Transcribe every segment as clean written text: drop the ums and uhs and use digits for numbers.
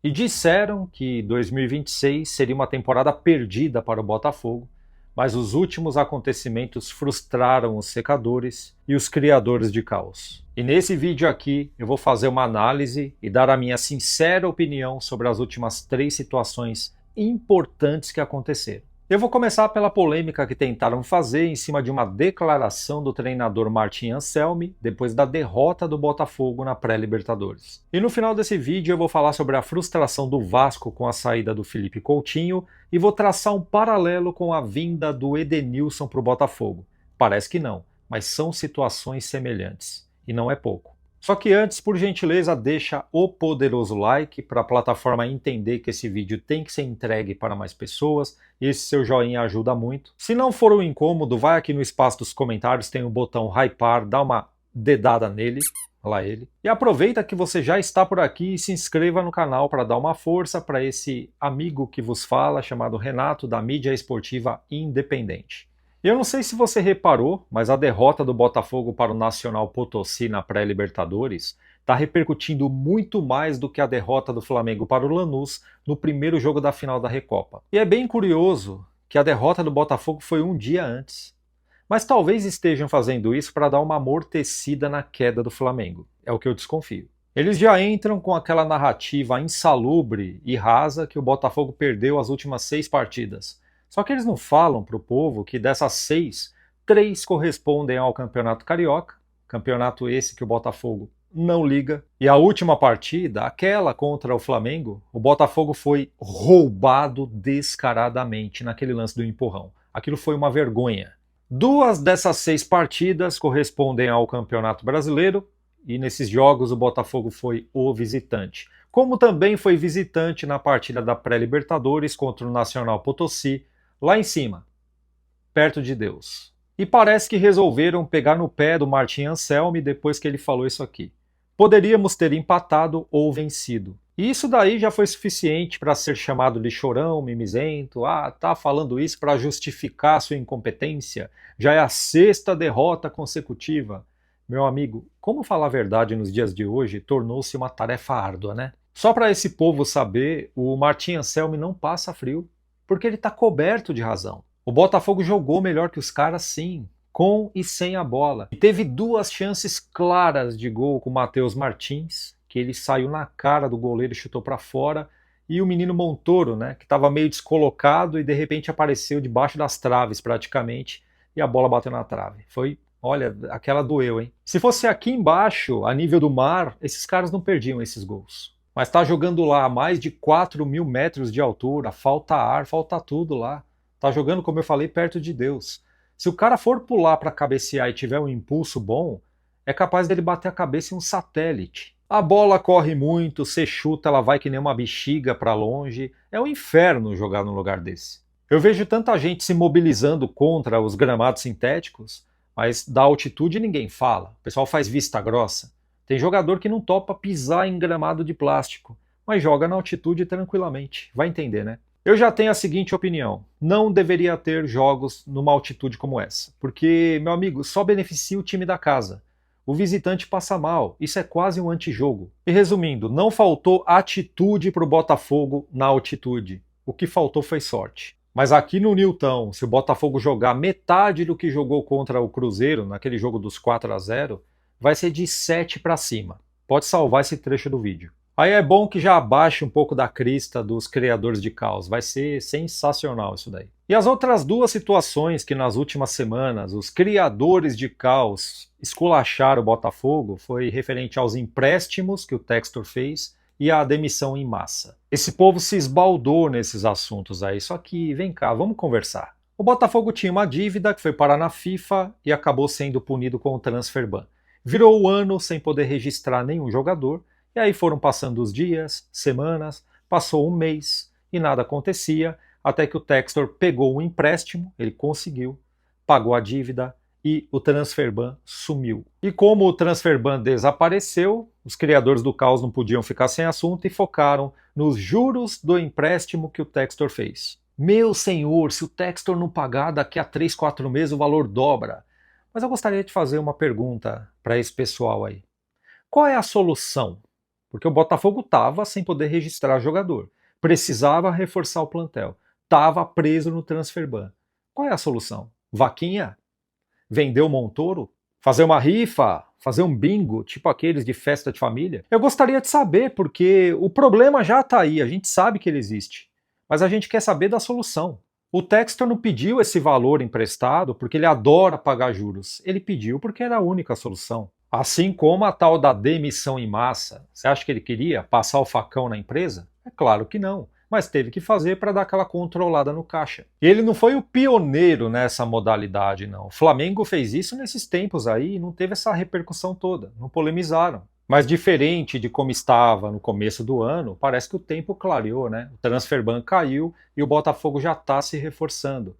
E disseram que 2026 seria uma temporada perdida para o Botafogo, mas os últimos acontecimentos frustraram os secadores e os criadores de caos. E nesse vídeo aqui eu vou fazer uma análise e dar a minha sincera opinião sobre as últimas 3 situações importantes que aconteceram. Eu vou começar pela polêmica que tentaram fazer em cima de uma declaração do treinador Martin Anselmi depois da derrota do Botafogo na pré-Libertadores. E no final desse vídeo eu vou falar sobre a frustração do Vasco com a saída do Felipe Coutinho e vou traçar um paralelo com a vinda do Edenilson para o Botafogo. Parece que não, mas são situações semelhantes. E não é pouco. Só que antes, por gentileza, deixa o poderoso like para a plataforma entender que esse vídeo tem que ser entregue para mais pessoas. Esse seu joinha ajuda muito. Se não for um incômodo, vai aqui no espaço dos comentários, tem o botão hypar, dá uma dedada nele. Olha lá ele. E aproveita que você já está por aqui e se inscreva no canal para dar uma força para esse amigo que vos fala, chamado Renato, da mídia esportiva independente. Eu não sei se você reparou, mas a derrota do Botafogo para o Nacional Potosí na pré-Libertadores está repercutindo muito mais do que a derrota do Flamengo para o Lanús no primeiro jogo da final da Recopa. E é bem curioso que a derrota do Botafogo foi um dia antes. Mas talvez estejam fazendo isso para dar uma amortecida na queda do Flamengo. É o que eu desconfio. Eles já entram com aquela narrativa insalubre e rasa que o Botafogo perdeu as últimas 6 partidas. Só que eles não falam para o povo que dessas 6, 3 correspondem ao Campeonato Carioca, campeonato esse que o Botafogo não liga. E a última partida, aquela contra o Flamengo, o Botafogo foi roubado descaradamente naquele lance do empurrão. Aquilo foi uma vergonha. 2 dessas 6 partidas correspondem ao Campeonato Brasileiro, e nesses jogos o Botafogo foi o visitante. Como também foi visitante na partida da pré-Libertadores contra o Nacional Potosí, lá em cima, perto de Deus. E parece que resolveram pegar no pé do Martin Anselmi depois que ele falou isso aqui. Poderíamos ter empatado ou vencido. E isso daí já foi suficiente para ser chamado de chorão, mimizento. Tá falando isso para justificar sua incompetência? Já é a 6ª derrota consecutiva. Meu amigo, como falar a verdade nos dias de hoje tornou-se uma tarefa árdua, né? Só para esse povo saber, o Martin Anselmi não passa frio, porque ele está coberto de razão. O Botafogo jogou melhor que os caras, sim, com e sem a bola. E teve 2 chances claras de gol com o Matheus Martins, que ele saiu na cara do goleiro e chutou para fora, e o menino Montoro, né, que estava meio descolocado e de repente apareceu debaixo das traves praticamente, e a bola bateu na trave. Olha, aquela doeu, hein? Se fosse aqui embaixo, a nível do mar, esses caras não perdiam esses gols. Mas tá jogando lá a mais de 4.000 metros de altura, falta ar, falta tudo lá. Tá jogando, como eu falei, perto de Deus. Se o cara for pular para cabecear e tiver um impulso bom, é capaz dele bater a cabeça em um satélite. A bola corre muito, você chuta, ela vai que nem uma bexiga para longe. É um inferno jogar num lugar desse. Eu vejo tanta gente se mobilizando contra os gramados sintéticos, mas da altitude ninguém fala. O pessoal faz vista grossa. Tem jogador que não topa pisar em gramado de plástico, mas joga na altitude tranquilamente. Vai entender, né? Eu já tenho a seguinte opinião. Não deveria ter jogos numa altitude como essa. Porque, meu amigo, só beneficia o time da casa. O visitante passa mal. Isso é quase um antijogo. E resumindo, não faltou atitude para o Botafogo na altitude. O que faltou foi sorte. Mas aqui no Newton, se o Botafogo jogar metade do que jogou contra o Cruzeiro, naquele jogo dos 4-0, vai ser de 7 para cima. Pode salvar esse trecho do vídeo. Aí é bom que já abaixe um pouco da crista dos criadores de caos. Vai ser sensacional isso daí. E as outras 2 situações que nas últimas semanas os criadores de caos esculacharam o Botafogo foi referente aos empréstimos que o Textor fez e à demissão em massa. Esse povo se esbaldou nesses assuntos aí. Só que, vem cá, vamos conversar. O Botafogo tinha uma dívida que foi parar na FIFA e acabou sendo punido com o transfer ban. Virou o ano sem poder registrar nenhum jogador, e aí foram passando os dias, semanas, passou um mês e nada acontecia, até que o Textor pegou um empréstimo, ele conseguiu, pagou a dívida e o transfer ban sumiu. E como o transfer ban desapareceu, os criadores do caos não podiam ficar sem assunto e focaram nos juros do empréstimo que o Textor fez. Meu senhor, se o Textor não pagar daqui a 3, 4 meses o valor dobra. Mas eu gostaria de fazer uma pergunta para esse pessoal aí. Qual é a solução? porque o Botafogo estava sem poder registrar jogador, precisava reforçar o plantel, estava preso no Transferban. Qual é a solução? Vaquinha? Vender o Montoro? Fazer uma rifa? Fazer um bingo, tipo aqueles de festa de família? Eu gostaria de saber, porque o problema já está aí, a gente sabe que ele existe, mas a gente quer saber da solução. O Textor não pediu esse valor emprestado porque ele adora pagar juros. Ele pediu porque era a única solução. Assim como a tal da demissão em massa. Você acha que ele queria passar o facão na empresa? É claro que não. Mas teve que fazer para dar aquela controlada no caixa. E ele não foi o pioneiro nessa modalidade, não. O Flamengo fez isso nesses tempos aí e não teve essa repercussão toda. Não polemizaram. Mas diferente de como estava no começo do ano, parece que o tempo clareou, né? O Transferban caiu e o Botafogo já está se reforçando.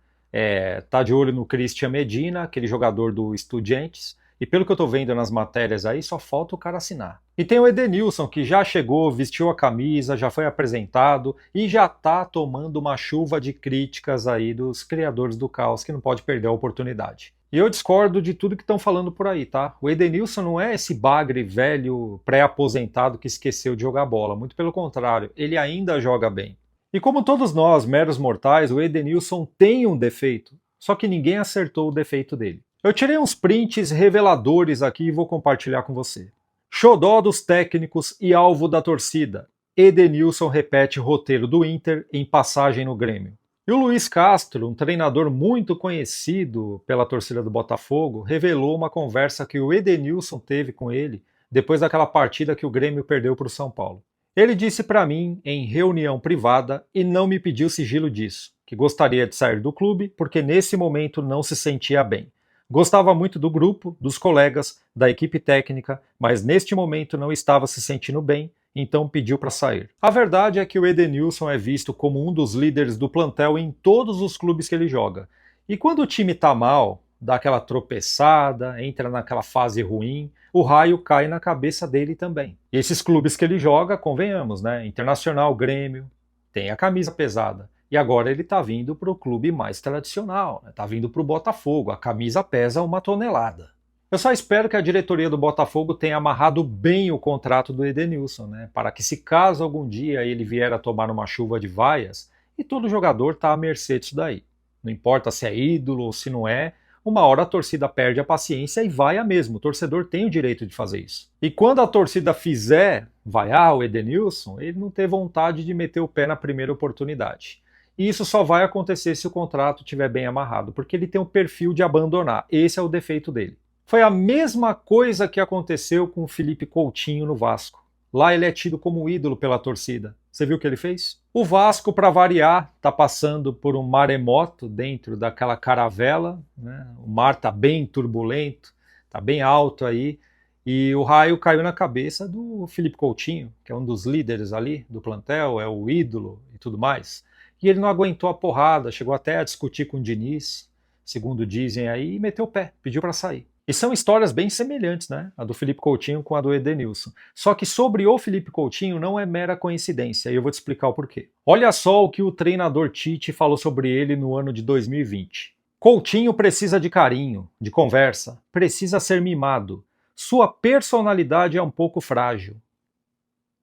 Tá de olho no Christian Medina, aquele jogador do Estudiantes, e pelo que eu estou vendo nas matérias aí, só falta o cara assinar. E tem o Edenilson, que já chegou, vestiu a camisa, já foi apresentado e já está tomando uma chuva de críticas aí dos criadores do caos, que não pode perder a oportunidade. E eu discordo de tudo que estão falando por aí, tá? O Edenilson não é esse bagre velho pré-aposentado que esqueceu de jogar bola. Muito pelo contrário, ele ainda joga bem. E como todos nós, meros mortais, o Edenilson tem um defeito, só que ninguém acertou o defeito dele. Eu tirei uns prints reveladores aqui e vou compartilhar com você. Xodó dos técnicos e alvo da torcida. Edenilson repete roteiro do Inter em passagem no Grêmio. E o Luiz Castro, um treinador muito conhecido pela torcida do Botafogo, revelou uma conversa que o Edenilson teve com ele depois daquela partida que o Grêmio perdeu para o São Paulo. Ele disse para mim, em reunião privada, e não me pediu sigilo disso, que gostaria de sair do clube porque nesse momento não se sentia bem. Gostava muito do grupo, dos colegas, da equipe técnica, mas neste momento não estava se sentindo bem, então pediu para sair. A verdade é que o Edenilson é visto como um dos líderes do plantel em todos os clubes que ele joga. E quando o time está mal, dá aquela tropeçada, entra naquela fase ruim, o raio cai na cabeça dele também. E esses clubes que ele joga, convenhamos, né? Internacional, Grêmio, tem a camisa pesada. E agora ele está vindo para o clube mais tradicional, está vindo para o Botafogo, a camisa pesa 1 tonelada. Eu só espero que a diretoria do Botafogo tenha amarrado bem o contrato do Edenilson, né? Para que se caso algum dia ele vier a tomar uma chuva de vaias, e todo jogador está à mercê disso daí. Não importa se é ídolo ou se não é, uma hora a torcida perde a paciência e vai a mesmo. O torcedor tem o direito de fazer isso. E quando a torcida fizer vaiar o Edenilson, ele não ter vontade de meter o pé na primeira oportunidade. E isso só vai acontecer se o contrato estiver bem amarrado, porque ele tem o perfil de abandonar. Esse é o defeito dele. Foi a mesma coisa que aconteceu com o Felipe Coutinho no Vasco. Lá ele é tido como ídolo pela torcida. Você viu o que ele fez? O Vasco, para variar, está passando por um maremoto dentro daquela caravela, né? O mar está bem turbulento, está bem alto aí, e o raio caiu na cabeça do Felipe Coutinho, que é um dos líderes ali do plantel, é o ídolo e tudo mais. E ele não aguentou a porrada, chegou até a discutir com o Diniz, segundo dizem aí, e meteu o pé, pediu para sair. E são histórias bem semelhantes, né? A do Felipe Coutinho com a do Edenilson. Só que sobre o Felipe Coutinho não é mera coincidência, e eu vou te explicar o porquê. Olha só o que o treinador Tite falou sobre ele no ano de 2020. Coutinho precisa de carinho, de conversa, precisa ser mimado. Sua personalidade é um pouco frágil.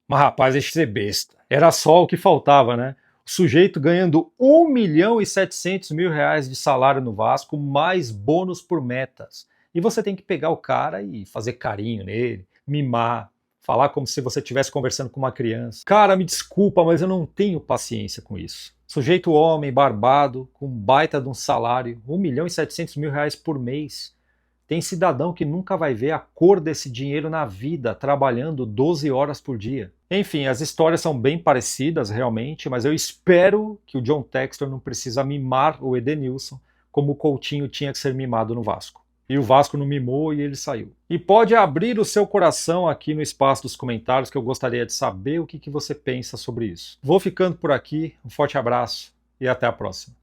Mas rapaz, deixa de ser besta. Era só o que faltava, né? O sujeito ganhando 1.700.000 reais de salário no Vasco, mais bônus por metas. E você tem que pegar o cara e fazer carinho nele, mimar, falar como se você estivesse conversando com uma criança. Cara, me desculpa, mas eu não tenho paciência com isso. Sujeito homem, barbado, com baita de um salário, 1.700.000 reais por mês. Tem cidadão que nunca vai ver a cor desse dinheiro na vida, trabalhando 12 horas por dia. Enfim, as histórias são bem parecidas realmente, mas eu espero que o John Textor não precisa mimar o Edenilson como o Coutinho tinha que ser mimado no Vasco. E o Vasco não mimou e ele saiu. E pode abrir o seu coração aqui no espaço dos comentários, que eu gostaria de saber o que você pensa sobre isso. Vou ficando por aqui, um forte abraço e até a próxima.